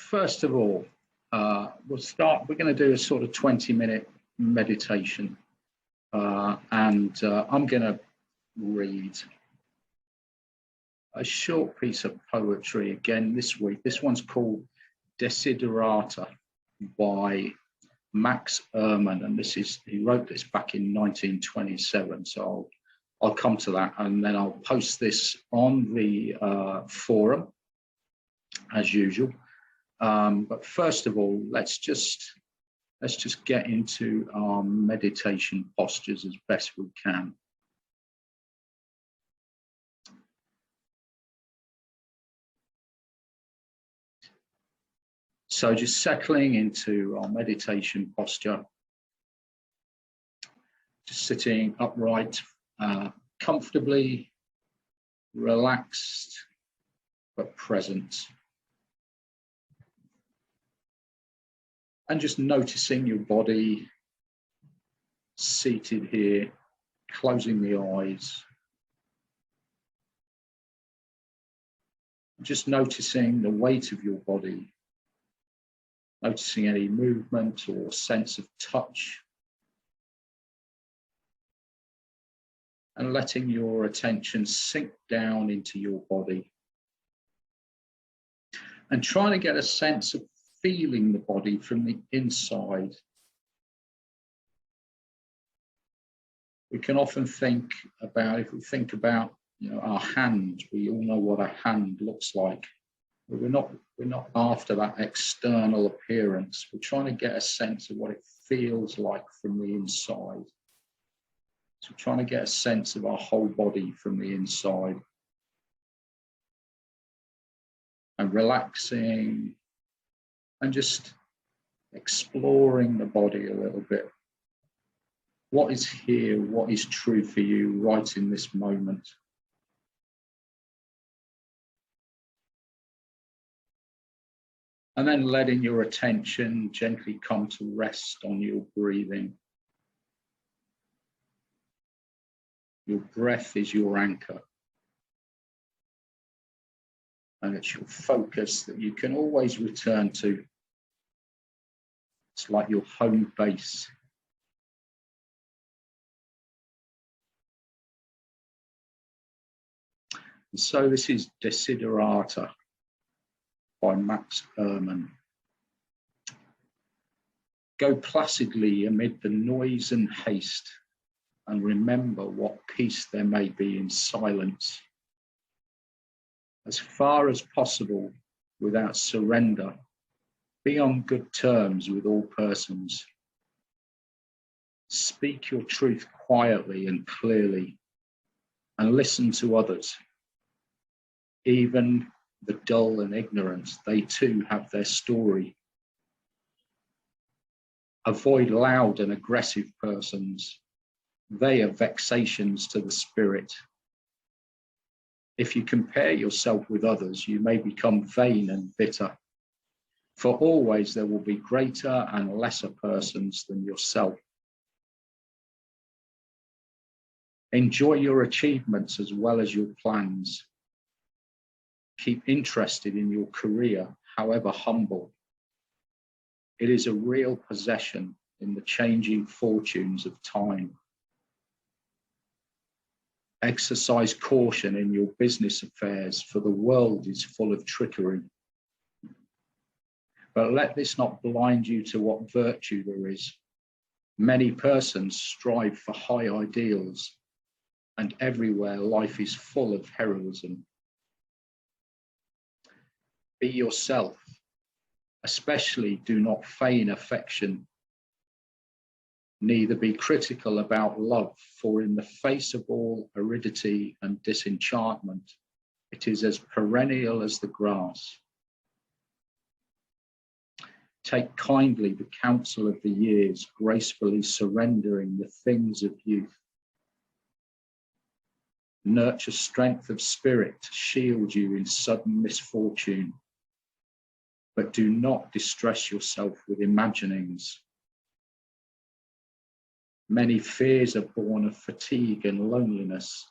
First of all, we're going to do a sort of 20-minute meditation. I'm going to read a short piece of poetry again this week. This one's called Desiderata by Max Ehrmann, and he wrote this back in 1927. So I'll come to that, and then I'll post this on the forum as usual. But first of all, let's just get into our meditation postures as best we can. So just settling into our meditation posture, just sitting upright, comfortably, relaxed, but present. And just noticing your body seated here, closing the eyes. Just noticing the weight of your body, noticing any movement or sense of touch, and letting your attention sink down into your body. And trying to get a sense of feeling the body from the inside. We can often think about, if we think about, our hand, we all know what a hand looks like. But we're not after that external appearance. We're trying to get a sense of what it feels like from the inside. So we're trying to get a sense of our whole body from the inside. And relaxing and just exploring the body a little bit. What is here? What is true for you right in this moment? And then letting your attention gently come to rest on your breathing. Your breath is your anchor. And it's your focus that you can always return to. It's like your home base. And so this is Desiderata by Max Ehrmann. Go placidly amid the noise and haste, and remember what peace there may be in silence. As far as possible, without surrender, be on good terms with all persons. Speak your truth quietly and clearly, and listen to others. Even the dull and ignorant, they too have their story. Avoid loud and aggressive persons. They are vexations to the spirit. If you compare yourself with others, you may become vain and bitter. For always there will be greater and lesser persons than yourself. Enjoy your achievements as well as your plans. Keep interested in your career, however humble. It is a real possession in the changing fortunes of time. Exercise caution in your business affairs, for the world is full of trickery. But let this not blind you to what virtue there is. Many persons strive for high ideals, and everywhere life is full of heroism. Be yourself, especially do not feign affection. Neither be critical about love, for in the face of all aridity and disenchantment, it is as perennial as the grass. Take kindly the counsel of the years, gracefully surrendering the things of youth. Nurture strength of spirit to shield you in sudden misfortune, but do not distress yourself with imaginings. Many fears are born of fatigue and loneliness.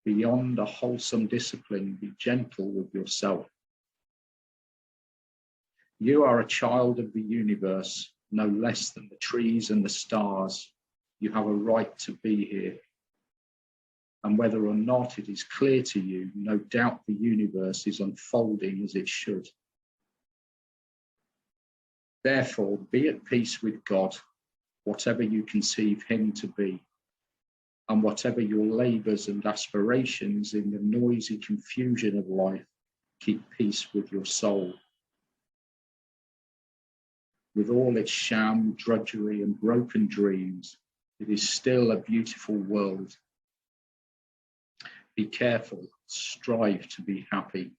Beyond a wholesome discipline, be gentle with yourself. You are a child of the universe, no less than the trees and the stars. You have a right to be here. And whether or not it is clear to you, no doubt the universe is unfolding as it should. Therefore, be at peace with God, whatever you conceive him to be, and whatever your labours and aspirations in the noisy confusion of life, keep peace with your soul. With all its sham, drudgery, and broken dreams, it is still a beautiful world. Be careful, strive to be happy.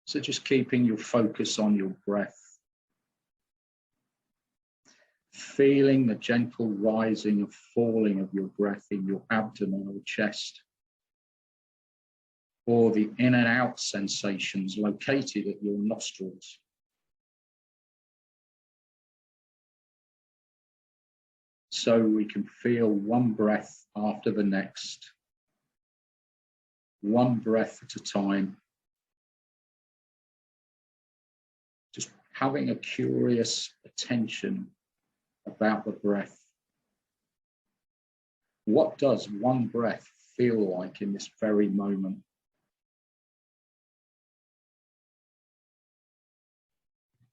So just keeping your focus on your breath. Feeling the gentle rising and falling of your breath in your abdomen or chest, or the in and out sensations located at your nostrils. So we can feel one breath after the next, one breath at a time. Just having a curious attention about the breath. What does one breath feel like in this very moment?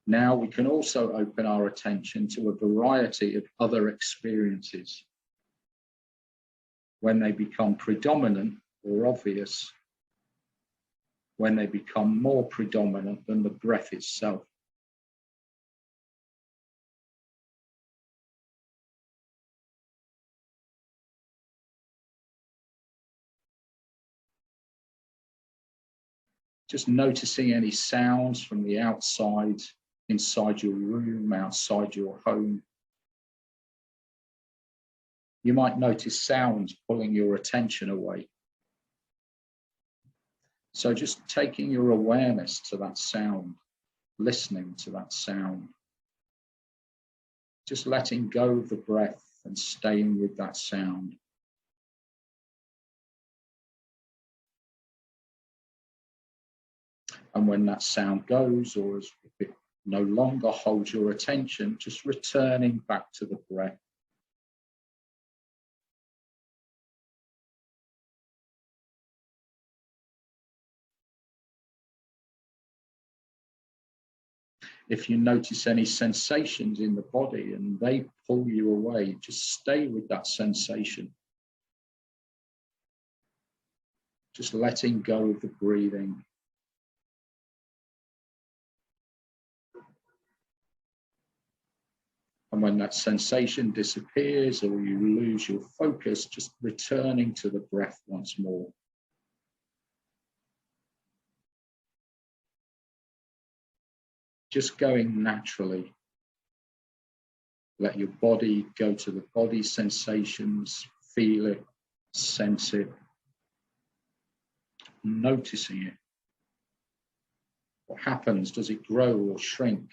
Now we can also open our attention to a variety of other experiences. When they become predominant or obvious, when they become more predominant than the breath itself. Just noticing any sounds from the outside, inside your room, outside your home. You might notice sounds pulling your attention away. So just taking your awareness to that sound, listening to that sound. Just letting go of the breath and staying with that sound. And when that sound goes, or if it no longer holds your attention, just returning back to the breath. If you notice any sensations in the body and they pull you away, just stay with that sensation. Just letting go of the breathing. And when that sensation disappears or you lose your focus, just returning to the breath once more. Just going naturally. Let your body go to the body sensations, feel it, sense it, noticing it. What happens? Does it grow or shrink?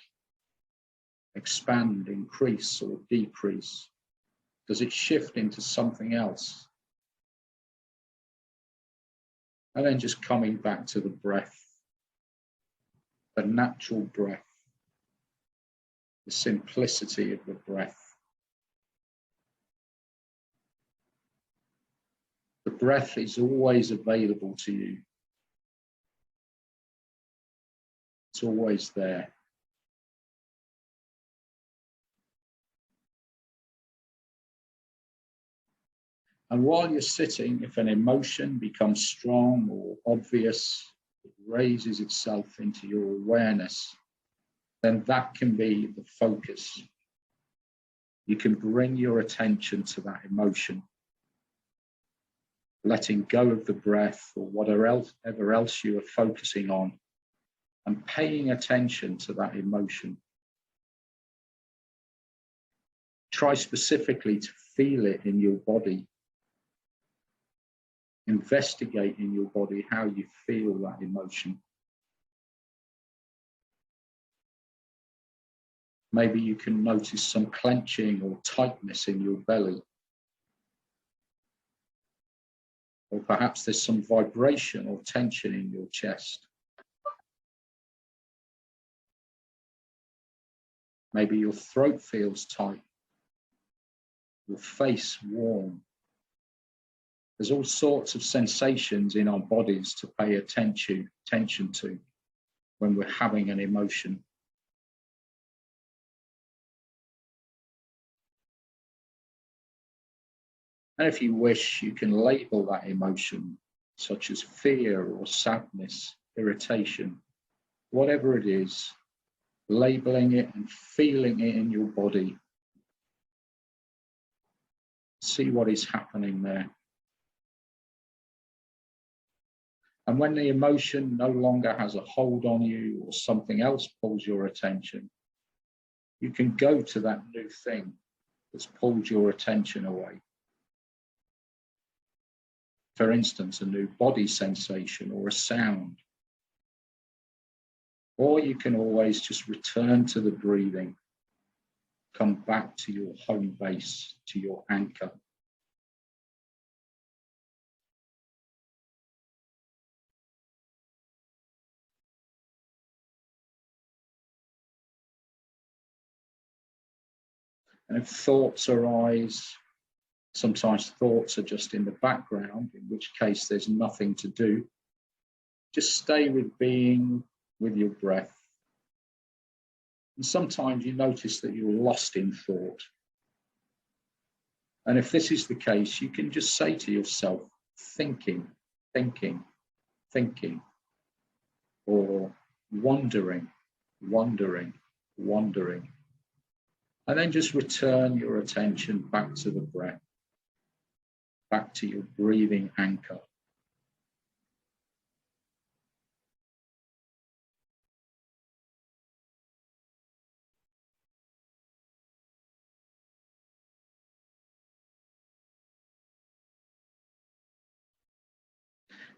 Expand, increase, or decrease? Does it shift into something else? And then just coming back to the breath, the natural breath, the simplicity of the breath. The breath is always available to you. It's always there. And while you're sitting, if an emotion becomes strong or obvious, it raises itself into your awareness, then that can be the focus. You can bring your attention to that emotion, letting go of the breath or whatever else you are focusing on, and paying attention to that emotion. Try specifically to feel it in your body. Investigate in your body how you feel that emotion. Maybe you can notice some clenching or tightness in your belly. Or perhaps there's some vibration or tension in your chest. Maybe your throat feels tight, your face warm. There's all sorts of sensations in our bodies to pay attention to when we're having an emotion. And if you wish, you can label that emotion, such as fear or sadness, irritation, whatever it is, labeling it and feeling it in your body. See what is happening there. And when the emotion no longer has a hold on you or something else pulls your attention, you can go to that new thing that's pulled your attention away. For instance, a new body sensation or a sound. Or you can always just return to the breathing, come back to your home base, to your anchor. And if thoughts arise, sometimes thoughts are just in the background, in which case there's nothing to do. Just stay with being with your breath. And sometimes you notice that you're lost in thought. And if this is the case, you can just say to yourself, thinking, thinking, thinking, or wandering, wandering, wandering. And then just return your attention back to the breath, back to your breathing anchor.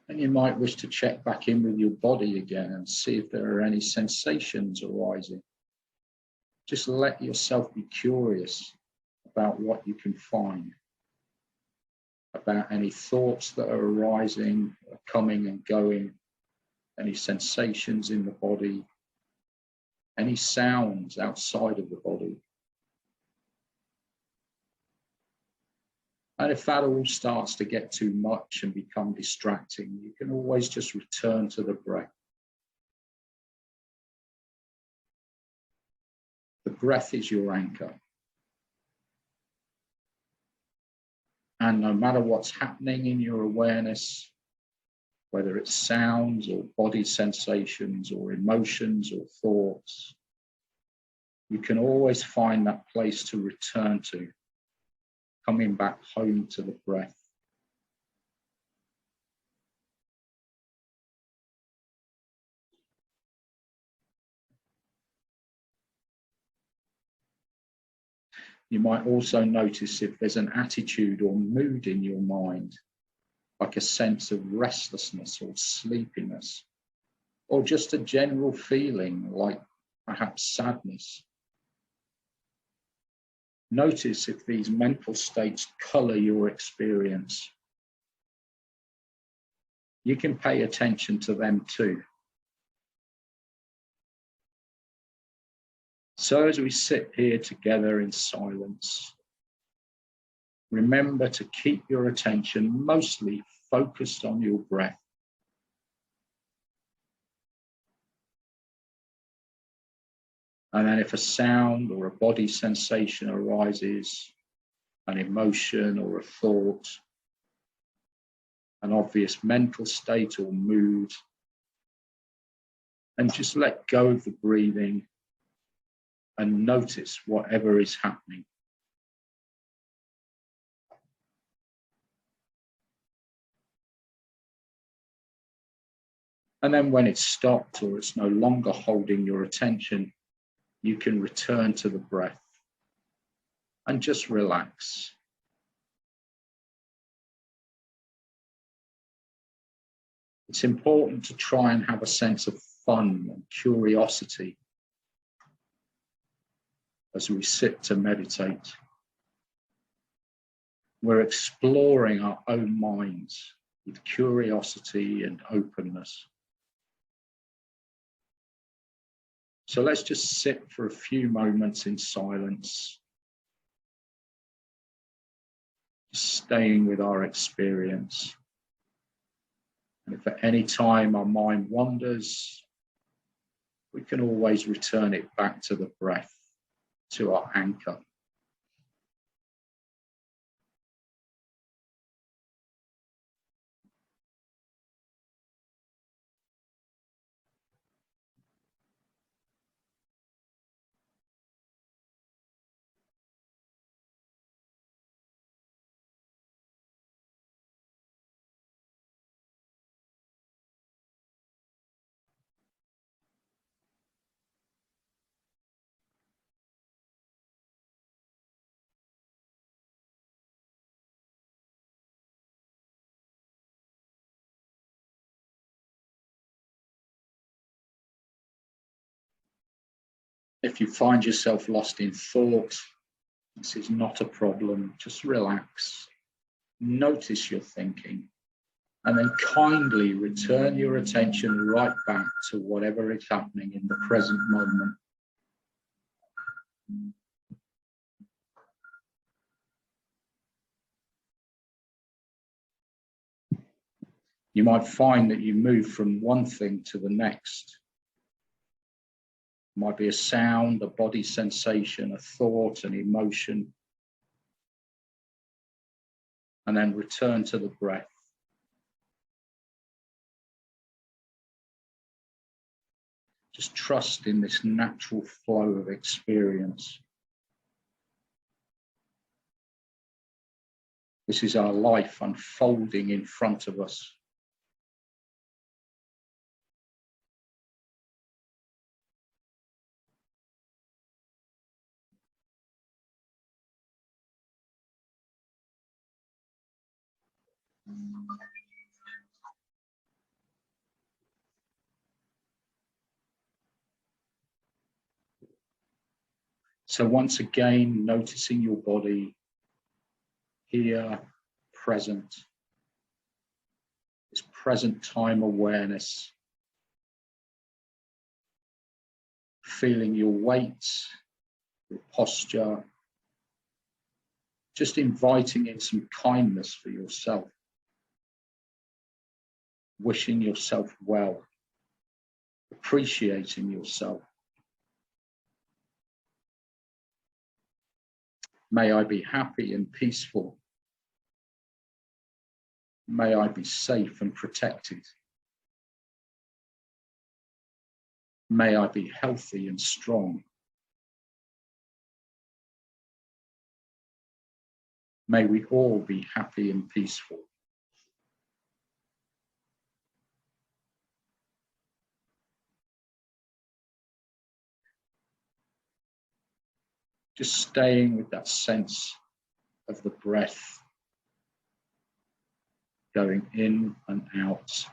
And you might wish to check back in with your body again and see if there are any sensations arising. Just let yourself be curious about what you can find, about any thoughts that are arising, coming and going, any sensations in the body, any sounds outside of the body. And if that all starts to get too much and become distracting, you can always just return to the breath. The breath is your anchor. And no matter what's happening in your awareness, whether it's sounds or body sensations or emotions or thoughts, you can always find that place to return to, coming back home to the breath. You might also notice if there's an attitude or mood in your mind, like a sense of restlessness or sleepiness, or just a general feeling like perhaps sadness. Notice if these mental states color your experience. You can pay attention to them too. So as we sit here together in silence, remember to keep your attention mostly focused on your breath. And then if a sound or a body sensation arises, an emotion or a thought, an obvious mental state or mood, and just let go of the breathing and notice whatever is happening. And then when it's stopped or it's no longer holding your attention, you can return to the breath and just relax. It's important to try and have a sense of fun and curiosity as we sit to meditate. We're exploring our own minds. with curiosity and openness. So let's just sit for a few moments in silence, staying with our experience. And if at any time our mind wanders, we can always return it back to the breath, to our anchor. If you find yourself lost in thought, this is not a problem. Just relax. Notice your thinking, and then kindly return your attention right back to whatever is happening in the present moment. You might find that you move from one thing to the next. It might be a sound, a body sensation, a thought, an emotion, and then return to the breath. Just trust in this natural flow of experience. This is our life unfolding in front of us. So once again, noticing your body here, present. This present time awareness. Feeling your weight, your posture. Just inviting in some kindness for yourself. Wishing yourself well. Appreciating yourself. May I be happy and peaceful. May I be safe and protected. May I be healthy and strong. May we all be happy and peaceful. Just staying with that sense of the breath going in and out.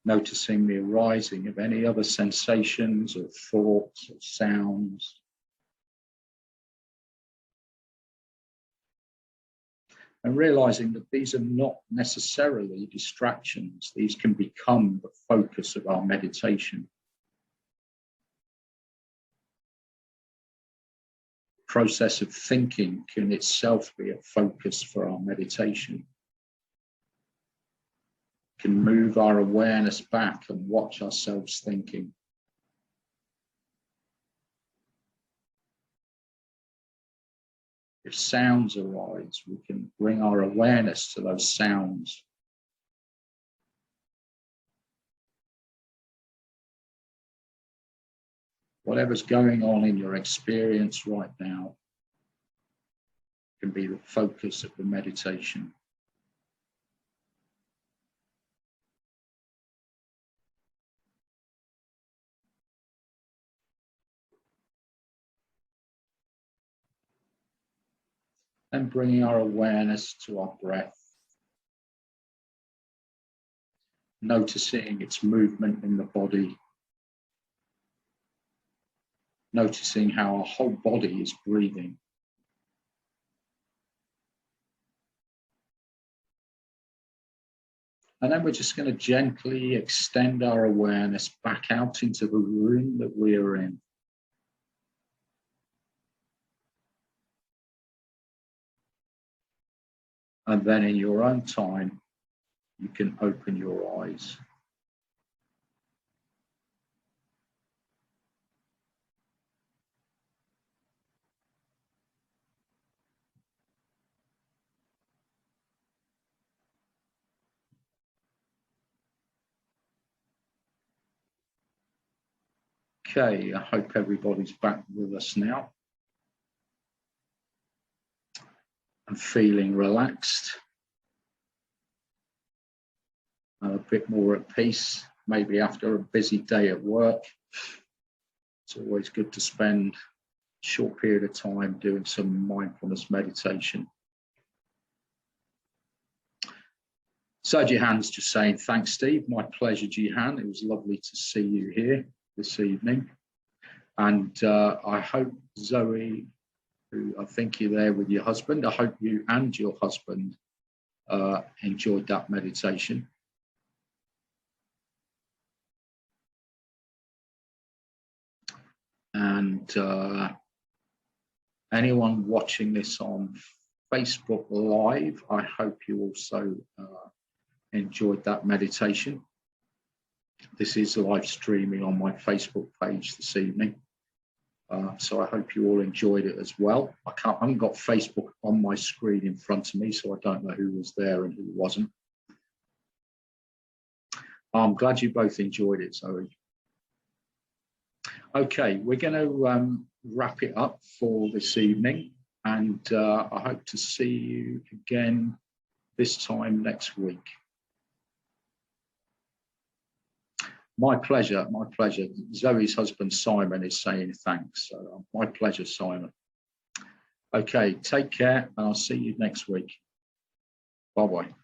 Noticing the arising of any other sensations or thoughts or sounds. And realizing that these are not necessarily distractions. These can become the focus of our meditation. The process of thinking can itself be a focus for our meditation. Can move our awareness back and watch ourselves thinking. If sounds arise, we can bring our awareness to those sounds. Whatever's going on in your experience right now can be the focus of the meditation. And bringing our awareness to our breath. noticing its movement in the body, noticing how our whole body is breathing. And then we're just going to gently extend our awareness back out into the room that we are in. And then in your own time, you can open your eyes. Okay, I hope everybody's back with us now and feeling relaxed and a bit more at peace, maybe after a busy day at work. It's always good to spend a short period of time doing some mindfulness meditation. So Jihan's just saying, thanks, Steve. My pleasure, Jihan. It was lovely to see you here this evening. And I hope, Zoe, who I think you're there with your husband, I hope you and your husband enjoyed that meditation. And anyone watching this on Facebook Live, I hope you also enjoyed that meditation. This is live streaming on my Facebook page this evening. So I hope you all enjoyed it as well. I haven't got Facebook on my screen in front of me, so I don't know who was there and who wasn't. I'm glad you both enjoyed it, Zoe. Okay, we're going to wrap it up for this evening, and I hope to see you again this time next week. My pleasure, my pleasure. Zoe's husband, Simon, is saying thanks. So my pleasure, Simon. Okay, take care, and I'll see you next week. Bye-bye.